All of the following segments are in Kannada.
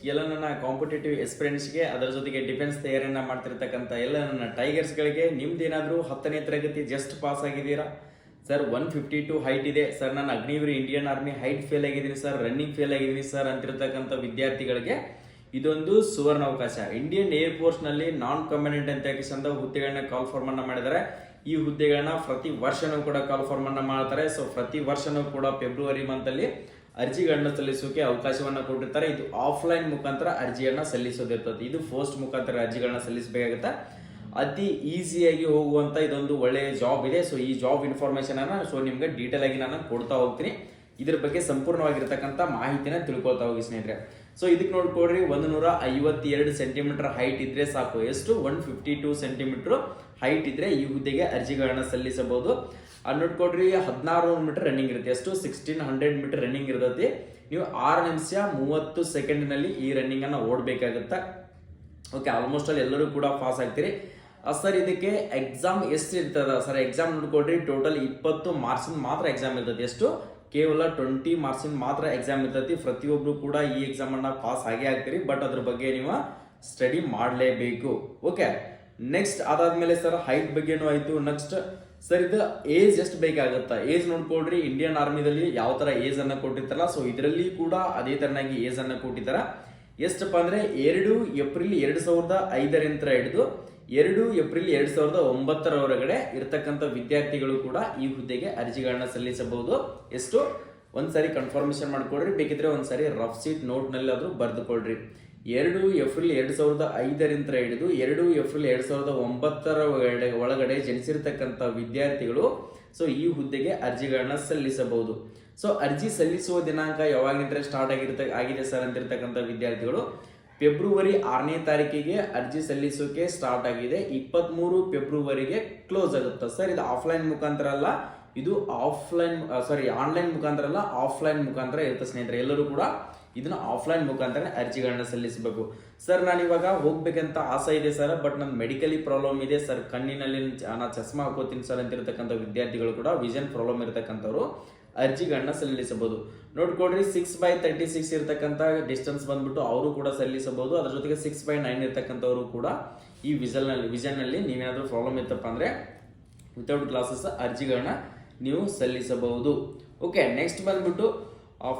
ಎಲ್ಲ ನನ್ನ ಕಾಂಪಿಟೇಟಿವ್ ಎಸ್ಪಿರೆಂಟ್ಸ್ಗೆ ಅದರ ಜೊತೆಗೆ ಡಿಫೆನ್ಸ್ ತಯಾರಿಯನ್ನ ಮಾಡ್ತಿರ್ತಕ್ಕಂಥ ಎಲ್ಲ ನನ್ನ ಟೈಗರ್ಸ್ಗಳಿಗೆ ನಿಮ್ದೇನಾದರೂ 10ನೇ ತರಗತಿ ಜಸ್ಟ್ ಪಾಸ್ ಆಗಿದ್ದೀರಾ ಸರ್? 152 ಹೈಟ್ ಇದೆ ಸರ್, ನಾನು Agniveer Indian army height fail ಆಗಿದ್ದೀನಿ ಸರ್, ರನ್ನಿಂಗ್ ಫೇಲ್ ಆಗಿದ್ದೀನಿ ಸರ್ ಅಂತಿರ್ತಕ್ಕಂಥ ವಿದ್ಯಾರ್ಥಿಗಳಿಗೆ ಇದೊಂದು ಸುವರ್ಣ ಅವಕಾಶ. ಇಂಡಿಯನ್ ಏರ್ ಫೋರ್ಸ್ ನಲ್ಲಿ ನಾನ್ ಕಮಾಂಡೆಂಟ್ ಅಂತ ಯಾಕಿಸಂದ ಹುದ್ದೆಗಳನ್ನ ಕಾಲ್ ಫಾರ್ಮ್ ಅನ್ನ ಮಾಡಿದ್ದಾರೆ. ಈ ಹುದ್ದೆಗಳನ್ನ ಪ್ರತಿ ವರ್ಷನೂ ಕೂಡ ಕಾಲ್ ಫಾರ್ಮ್ ಅನ್ನ ಮಾಡ್ತಾರೆ. ಸೊ ಪ್ರತಿ ವರ್ಷನೂ ಕೂಡ ಫೆಬ್ರವರಿ ಮಂತ್ ಅಲ್ಲಿ ಅರ್ಜಿಗಳನ್ನ ಸಲ್ಲಿಸೋಕೆ ಅವಕಾಶವನ್ನ ಕೊಟ್ಟಿರ್ತಾರೆ. ಇದು ಆಫ್ಲೈನ್ ಮುಖಾಂತರ ಅರ್ಜಿಯನ್ನ ಸಲ್ಲಿಸೋದಿರ್ತದೆ. ಇದು ಪೋಸ್ಟ್ ಮುಖಾಂತರ ಅರ್ಜಿಗಳನ್ನ ಸಲ್ಲಿಸಬೇಕಾಗುತ್ತೆ. ಅತಿ ಈಸಿಯಾಗಿ ಹೋಗುವಂತ ಇದೊಂದು ಒಳ್ಳೆಯ ಜಾಬ್ ಇದೆ. ಸೊ ಈ ಜಾಬ್ ಇನ್ಫಾರ್ಮೇಶನ್ ಅನ್ನ ನಿಮ್ಗೆ ಡೀಟೇಲ್ ಆಗಿ ನಾನು ಕೊಡ್ತಾ ಹೋಗ್ತೀನಿ. ಇದ್ರ ಬಗ್ಗೆ ಸಂಪೂರ್ಣವಾಗಿರ್ತಕ್ಕಂಥ ಮಾಹಿತಿನ ತಿಳ್ಕೊಳ್ತಾ ಹೋಗಿ ಸ್ನೇಹಿತರೆ. ಸೊ ಇದಕ್ಕೆ ನೋಡ್ಕೊಡ್ರಿ, 152 ಸೆಂಟಿಮೀಟರ್ ಹೈಟ್ ಇದ್ರೆ ಸಾಕು. ಎಷ್ಟು? 152 ಸೆಂಟಿಮೀಟರ್ ಹೈಟ್ ಇದ್ರೆ ಈ ಹುದ್ದೆಗೆ ಅರ್ಜಿಗಳನ್ನ ಸಲ್ಲಿಸಬಹುದು. ಅಲ್ಲಿ ನೋಡ್ಕೊಡ್ರಿ, 16 ಮೀಟರ್ ರನ್ನಿಂಗ್ ಇರುತ್ತೆ. ಎಷ್ಟು? 1600 ಮೀಟರ್ ರನ್ನಿಂಗ್ ಇರ್ತೈತಿ. ನೀವು 6 ನಿಮಿಷ 30 ಸೆಕೆಂಡ್ ನಲ್ಲಿ ಈ ರನ್ನಿಂಗ್ ಅನ್ನ ಓಡಬೇಕಾಗುತ್ತೆ. ಓಕೆ, ಆಲ್ಮೋಸ್ಟ್ ಅಲ್ಲಿ ಎಲ್ಲರೂ ಕೂಡ ಪಾಸ್ ಆಗ್ತೀರಿ. ಸರ್ ಇದಕ್ಕೆ ಎಕ್ಸಾಮ್ ಎಷ್ಟು ಇರ್ತದ ಸರ್? ಎಕ್ಸಾಮ್ ನೋಡ್ಕೊಡ್ರಿ, ಟೋಟಲ್ 20 ಮಾರ್ಕ್ಸ್ ಮಾತ್ರ ಎಕ್ಸಾಮ್ ಇರ್ತದೆ. ಎಷ್ಟು? ಕೇವಲ 20 ಮಾರ್ಕ್ಸ್ ಮಾತ್ರ ಎಕ್ಸಾಮ್ ಇರ್ತೈತಿ. ಪ್ರತಿಯೊಬ್ರು ಕೂಡ ಈ ಎಕ್ಸಾಮ್ ಅನ್ನ ಪಾಸ್ ಆಗೇ ಆಗ್ತೀರಿ. ಬಟ್ ಅದ್ರ ಬಗ್ಗೆ ನೀವು ಸ್ಟಡಿ ಮಾಡಲೇಬೇಕು. ಓಕೆ, ನೆಕ್ಸ್ಟ್ ಅದಾದ್ಮೇಲೆ ಸರ್ ಹೈಟ್ ಬಗ್ಗೆನೂ ಆಯ್ತು. ನೆಕ್ಸ್ಟ್ ಸರ್ ಇದು ಏಜ್ ಎಷ್ಟು ಬೇಕಾಗುತ್ತಾ? ಏಜ್ ನೋಡ್ಕೊಳ್ರಿ, ಇಂಡಿಯನ್ ಆರ್ಮಿದಲ್ಲಿ ಯಾವ ತರ ಏಜ್ ಅನ್ನ ಕೊಟ್ಟಿರ್ತಾರಲ್ಲ, ಸೊ ಇದರಲ್ಲಿ ಕೂಡ ಅದೇ ತರನಾಗಿ ಏಜ್ ಅನ್ನ ಕೊಟ್ಟಿದ್ದಾರೆ. ಎಷ್ಟಪ್ಪ ಅಂದ್ರೆ 2 ಏಪ್ರಿಲ್ 2005 ಹಿಡಿದು 2 ಏಪ್ರಿಲ್ 2009 ಇರತಕ್ಕಂಥ ವಿದ್ಯಾರ್ಥಿಗಳು ಕೂಡ ಈ ಹುದ್ದೆಗೆ ಅರ್ಜಿಗಳನ್ನ ಸಲ್ಲಿಸಬಹುದು. ಎಷ್ಟು? ಒಂದ್ಸಾರಿ ಕನ್ಫರ್ಮೇಶನ್ ಮಾಡ್ಕೊಳ್ರಿ, ಬೇಕಿದ್ರೆ ಒಂದ್ಸಾರಿ ರಫ್ ಶೀಟ್ ನೋಟ್ ನಲ್ಲಿ ಆದ್ರೂ ಬರೆದುಕೊಳ್ರಿ. 2 ಏಪ್ರಿಲ್ 2005 ಹಿಡಿದು 2 ಏಪ್ರಿಲ್ 2009 ಒಳಗಡೆ ಜನಿಸಿರ್ತಕ್ಕಂಥ ವಿದ್ಯಾರ್ಥಿಗಳು ಸೊ ಈ ಹುದ್ದೆಗೆ ಅರ್ಜಿಗಳನ್ನ ಸಲ್ಲಿಸಬಹುದು. ಸೊ ಅರ್ಜಿ ಸಲ್ಲಿಸುವ ದಿನಾಂಕ ಯಾವಾಗಿಂದ ಸ್ಟಾರ್ಟ್ ಆಗಿದೆ ಸರ್ ಅಂತಿರ್ತಕ್ಕಂಥ ವಿದ್ಯಾರ್ಥಿಗಳು ಫೆಬ್ರವರಿ 6ನೇ ತಾರೀಕಿಗೆ ಅರ್ಜಿ ಸಲ್ಲಿಸೋಕೆ ಸ್ಟಾರ್ಟ್ ಆಗಿದೆ. 23 ಫೆಬ್ರವರಿಗೆ ಕ್ಲೋಸ್ ಆಗುತ್ತೆ ಸರ್. ಇದು ಆಫ್ಲೈನ್ ಮುಖಾಂತರ ಅಲ್ಲ, ಇದು ಆನ್ಲೈನ್ ಮುಖಾಂತರ ಅಲ್ಲ, ಆಫ್ಲೈನ್ ಮುಖಾಂತರ ಇರುತ್ತೆ ಸ್ನೇಹಿತರೆ. ಎಲ್ಲರೂ ಕೂಡ ಇದನ್ನ ಆಫ್ಲೈನ್ ಮುಖಾಂತರ ಅರ್ಜಿಗಳನ್ನ ಸಲ್ಲಿಸಬೇಕು. ಸರ್ ನಾನು ಇವಾಗ ಹೋಗ್ಬೇಕಂತ ಆಸೆ ಇದೆ ಸರ್, ಬಟ್ ನನ್ನ ಮೆಡಿಕಲಿ ಪ್ರಾಬ್ಲಮ್ ಇದೆ ಸರ್, ಕಣ್ಣಿನಲ್ಲಿ ನಾನು ಚಸ್ಮಾ ಹಾಕೋತೀನಿ ಸರ್ ಅಂತಿರ್ತಕ್ಕಂಥ ವಿದ್ಯಾರ್ಥಿಗಳು ಕೂಡ ವಿಷನ್ ಪ್ರಾಬ್ಲಮ್ ಇರತಕ್ಕಂಥವ್ರು ಅರ್ಜಿಗಳನ್ನ ಸಲ್ಲಿಸಬಹುದು. ನೋಡ್ಕೊಡ್ರಿ, 6/36 ಇರತಕ್ಕಂಥ ಡಿಸ್ಟೆನ್ಸ್ ಬಂದ್ಬಿಟ್ಟು ಅವರು ಕೂಡ ಸಲ್ಲಿಸಬಹುದು. ಅದ್ರ ಜೊತೆಗೆ 6/9 ಇರ್ತಕ್ಕಂಥವ್ರು ಕೂಡ ಈ ವಿಷನ್ ನಲ್ಲಿ ನೀವೇನಾದ್ರೂ ಪ್ರಾಬ್ಲಮ್ ಇತ್ತಪ್ಪ ಅಂದ್ರೆ ವಿತೌಟ್ ಗ್ಲಾಸಸ್ ಅರ್ಜಿಗಳನ್ನ ನೀವು ಸಲ್ಲಿಸಬಹುದು. ಓಕೆ, ನೆಕ್ಸ್ಟ್ ಬಂದ್ಬಿಟ್ಟು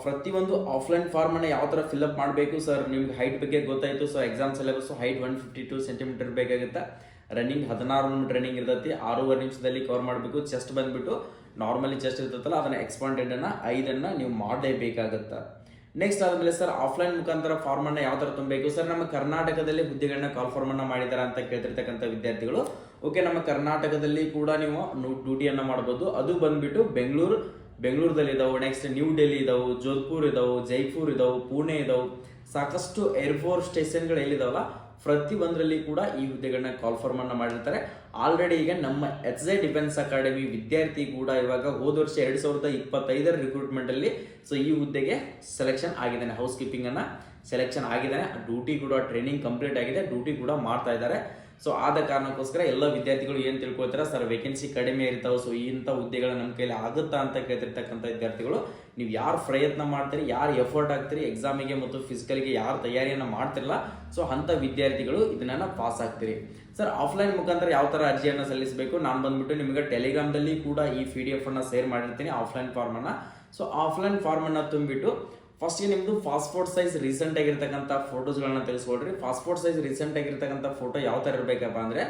ಪ್ರತಿಯೊಂದು ಆಫ್ಲೈನ್ ಫಾರ್ಮ್ ಅನ್ನ ಯಾವ ತರ ಫಿಲ್ಅಪ್ ಮಾಡಬೇಕು ಸರ್? ನಿಮ್ಗೆ ಹೈಟ್ ಬಗ್ಗೆ ಗೊತ್ತಾಯ್ತು. So exam syllabus height 152 centimetre ಬೇಕಾಗುತ್ತೆ. ರನ್ನಿಂಗ್ 16 ಮೀಟರ್ ರನ್ನಿಂಗ್ ಇರ್ತೈತಿ. 6.5 ನಿಮಿಷದಲ್ಲಿ ಕವರ್ ಮಾಡಬೇಕು. ಚೆಸ್ಟ್ ಬಂದ್ಬಿಟ್ಟು ನಾರ್ಮಲಿ ಚೆಸ್ಟ್ ಇರ್ತೈತಲ್ಲ, ಅದನ್ನ ಎಕ್ಸ್ಪಾಂಡೆಡ್ ಅನ್ನ 5 ನೀವು ಮಾಡಲೇಬೇಕಾಗತ್ತೆ. ನೆಕ್ಸ್ಟ್ ಆದ್ಮೇಲೆ ಸರ್ ಆಫ್ಲೈನ್ ಮುಖಾಂತರ ಫಾರ್ಮ್ ಅನ್ನ ಯಾವ ತರ ತುಂಬಬೇಕು ಸರ್? ನಮ್ಮ ಕರ್ನಾಟಕದಲ್ಲಿ ಹುದ್ದೆಗಳನ್ನ ಕಾಲ್ ಫಾರ್ಮ್ ಅನ್ನ ಮಾಡಿದಾರ ಅಂತ ಕೇಳ್ತಿರ್ತಕ್ಕಂಥ ವಿದ್ಯಾರ್ಥಿಗಳು, ಓಕೆ, ನಮ್ಮ ಕರ್ನಾಟಕದಲ್ಲಿ ಕೂಡ ನೀವು ಡ್ಯೂಟಿಯನ್ನ ಮಾಡಬಹುದು. ಅದು ಬಂದ್ಬಿಟ್ಟು ಬೆಂಗಳೂರಲ್ಲಿ ಇದಾವೆ, ನೆಕ್ಸ್ಟ್ ನ್ಯೂ ಡೆಲ್ಲಿ ಇದಾವೆ, ಜೋಧ್ಪುರ್ ಇದಾವೆ, ಜೈಪುರ್ ಇದಾವೆ, ಪುಣೆ ಇದಾವೆ, ಸಾಕಷ್ಟು ಏರ್ಫೋರ್ಸ್ ಸ್ಟೇಷನ್ಗಳು ಎಲ್ಲಿದಾವಲ್ಲ ಪ್ರತಿ ಒಂದರಲ್ಲಿ ಕೂಡ ಈ ಹುದ್ದೆಗಳನ್ನ ಕಾಲ್ ಫಾರ್ಮ್ ಅನ್ನ ಮಾಡಿರ್ತಾರೆ. ಆಲ್ರೆಡಿ ಈಗ ನಮ್ಮ HJ ಡಿಫೆನ್ಸ್ ಅಕಾಡೆಮಿ ವಿದ್ಯಾರ್ಥಿ ಕೂಡ ಇವಾಗ ಹೋದ ವರ್ಷ 2025 ರಿಕ್ರೂಟ್ಮೆಂಟ್ ಅಲ್ಲಿ ಸೊ ಈ ಹುದ್ದೆಗೆ ಸೆಲೆಕ್ಷನ್ ಆಗಿದ್ದಾನೆ. ಹೌಸ್ ಕೀಪಿಂಗ್ ಅನ್ನ ಸೆಲೆಕ್ಷನ್ ಆಗಿದ್ದಾನೆ. ಡ್ಯೂಟಿ ಕೂಡ ಟ್ರೈನಿಂಗ್ ಕಂಪ್ಲೀಟ್ ಆಗಿದೆ, ಡ್ಯೂಟಿ ಕೂಡ ಮಾಡ್ತಾ ಇದ್ದಾರೆ. ಸೊ ಆದ ಕಾರಣಕ್ಕೋಸ್ಕರ ಎಲ್ಲ ವಿದ್ಯಾರ್ಥಿಗಳು ಏನ್ ತಿಳ್ಕೊಳ್ತಾರೆ ಸರ್, ವೇಕೆನ್ಸಿ ಕಡಿಮೆ ಇರ್ತಾವೆ, ಸೊ ಇಂಥ ಹುದ್ದೆಗಳು ನಮ್ಮ ಕೈಲಿ ಆಗುತ್ತಾ ಅಂತ ಕೇಳ್ತಿರ್ತಕ್ಕಂಥ ವಿದ್ಯಾರ್ಥಿಗಳು, ನೀವು ಯಾರು ಪ್ರಯತ್ನ ಮಾಡ್ತೀರಿ, ಯಾರು ಎಫರ್ಟ್ ಆಗ್ತೀರಿ ಎಕ್ಸಾಮಿಗೆ ಮತ್ತು ಫಿಸಿಕಲ್ಗೆ ಯಾರು ತಯಾರಿಯನ್ನ ಮಾಡ್ತಿರಲ್ಲ, ಸೊ ಅಂತ ವಿದ್ಯಾರ್ಥಿಗಳು ಇದನ್ನ ಪಾಸ್ ಆಗ್ತೀರಿ. ಸರ್ ಆಫ್ಲೈನ್ ಮುಖಾಂತರ ಯಾವ ತರ ಅರ್ಜಿಯನ್ನ ಸಲ್ಲಿಸಬೇಕು? ನಾನು ಬಂದ್ಬಿಟ್ಟು ನಿಮಗೆ ಟೆಲಿಗ್ರಾಮ್ದಲ್ಲಿ ಕೂಡ ಈ PDF ಅನ್ನ ಶೇರ್ ಮಾಡಿರ್ತೀನಿ, ಆಫ್ಲೈನ್ ಫಾರ್ಮ್ ಅನ್ನ. ಸೊ ಆಫ್ಲೈನ್ ಫಾರ್ಮ್ ಅನ್ನ ತುಂಬಿಟ್ಟು ಫಸ್ಟ್ ನಿಮ್ದು ಪಾಸ್ಪೋರ್ಟ್ ಸೈಜ್ ರೀಸೆಂಟ್ ಆಗಿರ್ತಕ್ಕಂಥ ಫೋಟೋಸ್ಗಳನ್ನ ತಿಳಿಸ್ಕೊಡ್ರಿ. ಪಾಸ್ಪೋರ್ಟ್ ಸೈಜ್ ರೀಸೆಂಟ್ ಆಗಿರ್ತಕ್ಕಂಥ ಫೋಟೋ ಯಾವ ತರ ಇರಬೇಕಪ್ಪ ಅಂದ್ರೆ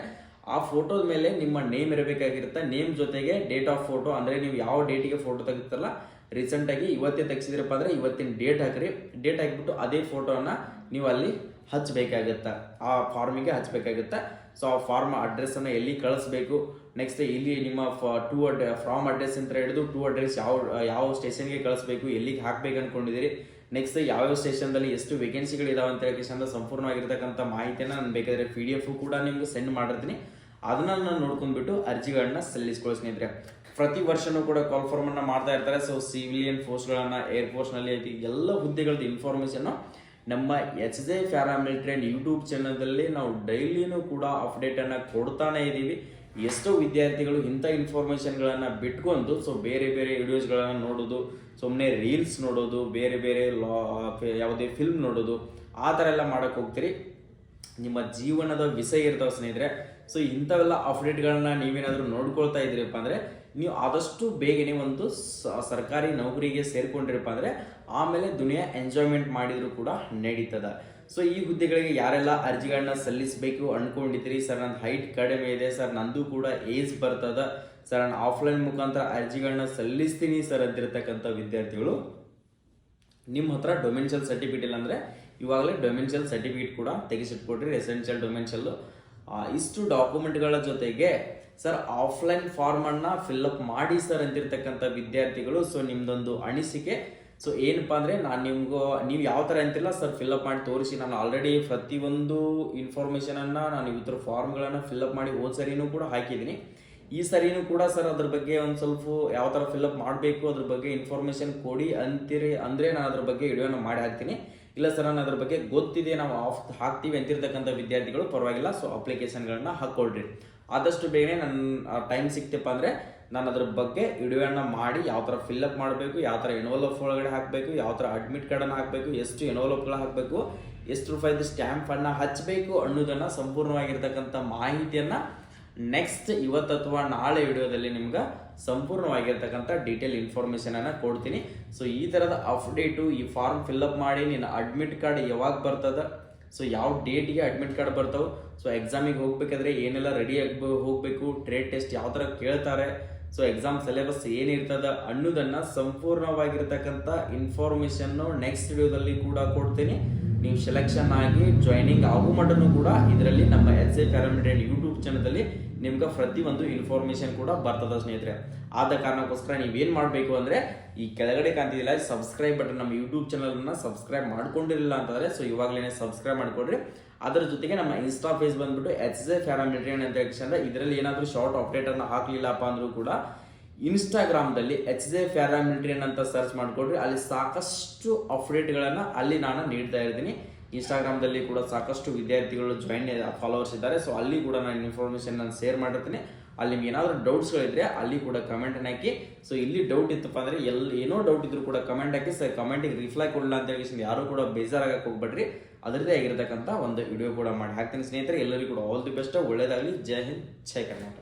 ಆ ಫೋಟೋದ ಮೇಲೆ ನಿಮ್ಮ ನೇಮ್ ಇರಬೇಕಾಗಿರುತ್ತೆ. ನೇಮ್ ಜೊತೆಗೆ ಡೇಟ್ ಆಫ್ ಫೋಟೋ, ಅಂದ್ರೆ ನೀವು ಯಾವ ಡೇಟಿಗೆ ಫೋಟೋ ತೆಗಿತಲ್ಲ ರೀಸೆಂಟ್ ಆಗಿ ಇವತ್ತೇ ತೆಗಿಸಿದ್ರಪ್ಪ ಅಂದ್ರೆ ಇವತ್ತಿನ ಡೇಟ್ ಹಾಕ್ರಿ. ಡೇಟ್ ಹಾಕ್ಬಿಟ್ಟು ಅದೇ ಫೋಟೋನ ನೀವು ಅಲ್ಲಿ ಹಚ್ಚಬೇಕಾಗತ್ತೆ, ಆ ಫಾರ್ಮಿಗೆ ಹಚ್ಚಬೇಕಾಗತ್ತೆ. ಸೊ ಆ ಫಾರ್ಮ್ ಅಡ್ರೆಸ್ ಅನ್ನ ಎಲ್ಲಿ ಕಳಿಸ್ಬೇಕು, ನೆಕ್ಸ್ಟ್ ಇಲ್ಲಿ ನಿಮ್ಮ ಫ್ರಾಮ್ ಅಡ್ರೆಸ್ ಅಂತ ಹಿಡಿದು ಟು ಅಡ್ರೆಸ್ ಯಾವ ಸ್ಟೇಷನ್ಗೆ ಕಳಿಸ್ಬೇಕು, ಎಲ್ಲಿಗೆ ಹಾಕ್ಬೇಕು ಅನ್ಕೊಂಡಿದ್ದೀರಿ, ನೆಕ್ಸ್ಟ್ ಯಾವ್ಯಾವ ಸ್ಟೇಷನ್ದಲ್ಲಿ ಎಷ್ಟು ವೇಕೆನ್ಸಿಗಳು ಇದಾವೆ ಅಂತ ಹೇಳಿ ಸಂಪೂರ್ಣವಾಗಿರ್ತಕ್ಕಂಥ ಮಾಹಿತಿಯನ್ನು ನಾನು ಬೇಕಾದ್ರೆ PDF ಕೂಡ ನಿಮ್ಗೆ ಸೆಂಡ್ ಮಾಡಿರ್ತೀನಿ. ಅದನ್ನ ನಾನು ನೋಡ್ಕೊಂಡ್ಬಿಟ್ಟು ಅರ್ಜಿಗಳನ್ನ ಸಲ್ಲಿಸ್ಕೊಳ್ಳಿ ಸ್ನೇಹಿತರೆ. ಪ್ರತಿ ವರ್ಷನೂ ಕೂಡ ಕಾಲ್ ಫಾರ್ಮ್ ಅನ್ನ ಮಾಡ್ತಾ ಇರ್ತಾರೆ. ಸೊ ಸಿವಿಲಿಯನ್ ಫೋರ್ಸ್ಗಳನ್ನ, ಏರ್ ಫೋರ್ಸ್ ನಲ್ಲಿ ಎಲ್ಲ ಹುದ್ದೆಗಳದ್ದು ಇನ್ಫಾರ್ಮೇಶನ್ ನಮ್ಮ HJ ಪ್ಯಾರಾಮಿಲಿಟರಿ ಅಂಡ್ ಯೂಟ್ಯೂಬ್ ಚಾನಲ್ದಲ್ಲಿ ನಾವು ಡೈಲಿನೂ ಕೂಡ ಅಪ್ಡೇಟ್ ಅನ್ನ ಕೊಡ್ತಾನೆ ಇದ್ದೀವಿ. ಎಷ್ಟೋ ವಿದ್ಯಾರ್ಥಿಗಳು ಇಂಥ ಇನ್ಫಾರ್ಮೇಶನ್ಗಳನ್ನ ಬಿಟ್ಕೊಂಡು ಸೊ ಬೇರೆ ಬೇರೆ ವಿಡಿಯೋಸ್ಗಳನ್ನ ನೋಡೋದು, ಸುಮ್ಮನೆ ರೀಲ್ಸ್ ನೋಡೋದು, ಬೇರೆ ಬೇರೆ ಯಾವುದೇ ಫಿಲ್ಮ್ ನೋಡೋದು, ಆ ಥರ ಎಲ್ಲ ಮಾಡೋಕ್ಕೆ ಹೋಗ್ತೀರಿ, ನಿಮ್ಮ ಜೀವನದ ವಿಷಯ ಇರ್ತಾವೆ ಸ್ನೇಹಿತರೆ. ಸೊ ಇಂಥವೆಲ್ಲ ಅಪ್ಡೇಟ್ಗಳನ್ನ ನೀವೇನಾದರೂ ನೋಡ್ಕೊಳ್ತಾ ಇದ್ರಪ್ಪ ಅಂದರೆ ನೀವು ಆದಷ್ಟು ಬೇಗನೆ ಒಂದು ಸರ್ಕಾರಿ ನೌಕರಿಗೆ ಸೇರ್ಕೊಂಡಿರಪ್ಪ ಅಂದರೆ ಆಮೇಲೆ ದುನಿಯಾ ಎಂಜಾಯ್ಮೆಂಟ್ ಮಾಡಿದ್ರು ಕೂಡ ನಡೀತದ. ಸೊ ಈ ಹುದ್ದೆಗಳಿಗೆ ಯಾರೆಲ್ಲ ಅರ್ಜಿಗಳನ್ನ ಸಲ್ಲಿಸಬೇಕು ಅನ್ಕೊಂಡಿದ್ದೀರಿ, ಸರ್ ನನ್ನ ಹೈಟ್ ಕಡಿಮೆ ಇದೆ ಸರ್, ನಂದು ಕೂಡ ಏಜ್ ಬರ್ತದ ಸರ್, ನಾನು ಆಫ್ಲೈನ್ ಮುಖಾಂತರ ಅರ್ಜಿಗಳನ್ನ ಸಲ್ಲಿಸ್ತೀನಿ ಸರ್ ಅಂತಿರ್ತಕ್ಕಂಥ ವಿದ್ಯಾರ್ಥಿಗಳು, ನಿಮ್ಮ ಹತ್ರ ಡೊಮೆನ್ಷಿಯಲ್ ಸರ್ಟಿಫಿಕೇಟ್ ಇಲ್ಲ ಅಂದರೆ ಇವಾಗಲೇ ಡೊಮೆನ್ಷಿಯಲ್ ಸರ್ಟಿಫಿಕೇಟ್ ಕೂಡ ತೆಗೆಸಿಟ್ಕೊಡ್ರಿ, ರೆಸಿಡೆನ್ಷಿಯಲ್ ಡೊಮೆನ್ಷಿಯಲ್. ಇಷ್ಟು ಡಾಕ್ಯುಮೆಂಟ್ಗಳ ಜೊತೆಗೆ ಸರ್ ಆಫ್ಲೈನ್ ಫಾರ್ಮನ್ನು ಫಿಲ್ಅಪ್ ಮಾಡಿ ಸರ್ ಅಂತಿರ್ತಕ್ಕಂಥ ವಿದ್ಯಾರ್ಥಿಗಳು, ಸೊ ನಿಮ್ದೊಂದು ಅನಿಸಿಕೆ. ಸೊ ಏನಪ್ಪಾ ಅಂದರೆ ನೀವು ಯಾವ ಥರ ಅಂತಿಲ್ಲ ಸರ್ ಫಿಲ್ಅಪ್ ಮಾಡಿ ತೋರಿಸಿ, ನಾನು ಆಲ್ರೆಡಿ ಪ್ರತಿಯೊಂದು ಇನ್ಫಾರ್ಮೇಷನನ್ನು ನಾನು ಇವತ್ತರ ಫಾರ್ಮ್ಗಳನ್ನು ಫಿಲ್ಅಪ್ ಮಾಡಿ ಹೋದ ಸರಿನೂ ಕೂಡ ಹಾಕಿದ್ದೀನಿ. ಈ ಸರಿನೂ ಕೂಡ ಸರ್ ಅದ್ರ ಬಗ್ಗೆ ಒಂದು ಸ್ವಲ್ಪ ಯಾವ ಥರ ಫಿಲ್ಅಪ್ ಮಾಡಬೇಕು ಅದ್ರ ಬಗ್ಗೆ ಇನ್ಫಾರ್ಮೇಷನ್ ಕೊಡಿ ಅಂತೀರಿ ಅಂದರೆ ನಾನು ಅದ್ರ ಬಗ್ಗೆ ವಿಡಿಯೋನ ಮಾಡಿ ಹಾಕ್ತೀನಿ. ಇಲ್ಲ ಸರ್ ನಾನು ಅದ್ರ ಬಗ್ಗೆ ಗೊತ್ತಿದೆ ನಾವು ಹಾಕ್ತೀವಿ ಅಂತಿರ್ತಕ್ಕಂಥ ವಿದ್ಯಾರ್ಥಿಗಳು ಪರವಾಗಿಲ್ಲ, ಸೊ ಅಪ್ಲಿಕೇಶನ್ಗಳನ್ನ ಹಾಕ್ಕೊಳ್ರಿ. ಆದಷ್ಟು ಬೇಗನೆ ನನ್ನ ಟೈಮ್ ಸಿಕ್ತಪ್ಪ ಅಂದರೆ ನಾನು ಅದ್ರ ಬಗ್ಗೆ ವಿಡಿಯೋನ ಮಾಡಿ ಯಾವ ಥರ ಫಿಲ್ಅಪ್ ಮಾಡಬೇಕು, ಯಾವ ಥರ ಎನ್ವಲಪ್ ಒಳಗಡೆ ಹಾಕಬೇಕು, ಯಾವ ಥರ ಅಡ್ಮಿಟ್ ಕಾರ್ಡನ್ನು ಹಾಕಬೇಕು, ಎಷ್ಟು ಎನ್ವಲಪ್ಗಳು ಹಾಕಬೇಕು, ಎಷ್ಟು ರೂಪಾಯಿದು ಸ್ಟ್ಯಾಂಪನ್ನು ಹಚ್ಚಬೇಕು ಅನ್ನೋದನ್ನು ಸಂಪೂರ್ಣವಾಗಿರ್ತಕ್ಕಂಥ ಮಾಹಿತಿಯನ್ನು ನೆಕ್ಸ್ಟ್ ಇವತ್ತು ಅಥವಾ ನಾಳೆ ವಿಡಿಯೋದಲ್ಲಿ ನಿಮ್ಗೆ ಸಂಪೂರ್ಣವಾಗಿರ್ತಕ್ಕಂಥ ಡೀಟೇಲ್ ಇನ್ಫಾರ್ಮೇಷನನ್ನು ಕೊಡ್ತೀನಿ. ಸೊ ಈ ಥರದ ಅಪ್ಡೇಟು, ಈ ಫಾರ್ಮ್ ಫಿಲ್ಅಪ್ ಮಾಡಿ ನಿನ್ನ ಅಡ್ಮಿಟ್ ಕಾರ್ಡ್ ಯಾವಾಗ ಬರ್ತದ, ಸೊ ಯಾವ ಡೇಟ್ಗೆ ಅಡ್ಮಿಟ್ ಕಾರ್ಡ್ ಬರ್ತಾವೆ, ಸೊ ಎಕ್ಸಾಮಿಗೆ ಹೋಗ್ಬೇಕಾದ್ರೆ ಏನೆಲ್ಲ ರೆಡಿ ಹೋಗಬೇಕು, ಟ್ರೇಡ್ ಟೆಸ್ಟ್ ಯಾವ ಥರ ಕೇಳ್ತಾರೆ, ಸೊ ಎಕ್ಸಾಮ್ ಸಿಲೆಬಸ್ ಏನಿರ್ತದ ಅನ್ನೋದನ್ನು ಸಂಪೂರ್ಣವಾಗಿರ್ತಕ್ಕಂಥ ಇನ್ಫಾರ್ಮೇಷನ್ನು ನೆಕ್ಸ್ಟ್ ವಿಡಿಯೋದಲ್ಲಿ ಕೂಡ ಕೊಡ್ತೀನಿ. ನೀವು ಸೆಲೆಕ್ಷನ್ ಆಗಿ ಜಾಯ್ನಿಂಗ್ ಆಗೋ ಮಟ್ಟನೂ ಕೂಡ ಇದರಲ್ಲಿ ನಮ್ಮ HJ ಪ್ಯಾರಾಮಿಲಿಟರಿ ಯೂಟ್ಯೂಬ್ ಚಾನಲಲ್ಲಿ ನಿಮ್ಗೆ ಪ್ರತಿಯೊಂದು ಇನ್ಫಾರ್ಮೇಷನ್ ಕೂಡ ಬರ್ತದ ಸ್ನೇಹಿತರೆ. ಆದ ಕಾರಣಕ್ಕೋಸ್ಕರ ನೀವೇನು ಮಾಡಬೇಕು ಅಂದರೆ ಈ ಕೆಳಗಡೆ ಕಾಣ್ತಿದ್ದಿಲ್ಲ ಸಬ್ಸ್ಕ್ರೈಬ್ ಬಟನ್, ನಮ್ಮ ಯೂಟ್ಯೂಬ್ ಚಾನಲನ್ನು ಸಬ್ಸ್ಕ್ರೈಬ್ ಮಾಡ್ಕೊಂಡಿರಲಿಲ್ಲ ಅಂತಂದರೆ ಸೊ ಇವಾಗಲೇ ಸಬ್ಸ್ಕ್ರೈಬ್ ಮಾಡ್ಕೊಡ್ರಿ. ಅದರ ಜೊತೆಗೆ ನಮ್ಮ ಇನ್ಸ್ಟಾ ಪೇಜ್ ಬಂದ್ಬಿಟ್ಟು HJ ಪ್ಯಾರಾಮಿಲಿಟರಿ ಅಂತ ಹೇಳಿ, ಇದರಲ್ಲಿ ಏನಾದರೂ ಶಾರ್ಟ್ ಅಪ್ಡೇಟನ್ನು ಹಾಕಲಿಲ್ಲಪ್ಪ ಅಂದರೂ ಕೂಡ ಇನ್ಸ್ಟಾಗ್ರಾಮ್ದಲ್ಲಿ HJ ಪ್ಯಾರಾಮಿಲಿಟರಿ ಅಂತ ಸರ್ಚ್ ಮಾಡಿಕೊಡ್ರಿ, ಅಲ್ಲಿ ಸಾಕಷ್ಟು ಅಪ್ಡೇಟ್ಗಳನ್ನು ಅಲ್ಲಿ ನಾನು ನೀಡ್ತಾ ಇರ್ತೀನಿ. ಇನ್ಸ್ಟಾಗ್ರಾಮ್ದಲ್ಲಿ ಕೂಡ ಸಾಕಷ್ಟು ವಿದ್ಯಾರ್ಥಿಗಳು ಫಾಲೋವರ್ಸ್ ಇದ್ದಾರೆ, ಸೊ ಅಲ್ಲಿ ಕೂಡ ನಾನು ಇನ್ಫಾರ್ಮೇಷನ್ ನಾನು ಶೇರ್ ಮಾಡಿರ್ತೀನಿ. ಅಲ್ಲಿ ನಿಮ್ಗೆ ಏನಾದರೂ ಡೌಟ್ಸ್ಗಳಿದ್ರೆ ಅಲ್ಲಿ ಕೂಡ ಕಮೆಂಟನ್ನು ಹಾಕಿ. ಸೊ ಇಲ್ಲಿ ಡೌಟ್ ಇತ್ತಪ್ಪ ಅಂದರೆ ಏನೋ ಡೌಟ್ ಇದ್ರೂ ಕೂಡ ಕಮೆಂಟ್ ಹಾಕಿ, ಸರ್ ಕಮೆಂಟಿಗೆ ರಿಪ್ಲೈ ಕೊಡಲ್ಲ ಅಂತ ಹೇಳಿ ಯಾರು ಕೂಡ ಬೇಜಾರಾಗಕ್ಕೆ ಹೋಗ್ಬೇಡ್ರಿ. ಅದರದ್ದೇ ಆಗಿರತಕ್ಕಂಥ ಒಂದು ವಿಡಿಯೋ ಕೂಡ ಮಾಡಿ ಹಾಕ್ತೀನಿ ಸ್ನೇಹಿತರೆ. ಎಲ್ಲರಿಗೂ ಕೂಡ ಆಲ್ ದಿ ಬೆಸ್ಟ್, ಒಳ್ಳೆಯದಾಗಲಿ. ಜೈ ಹಿಂದ್, ಜೈ ಕರ್ನಾಟಕ.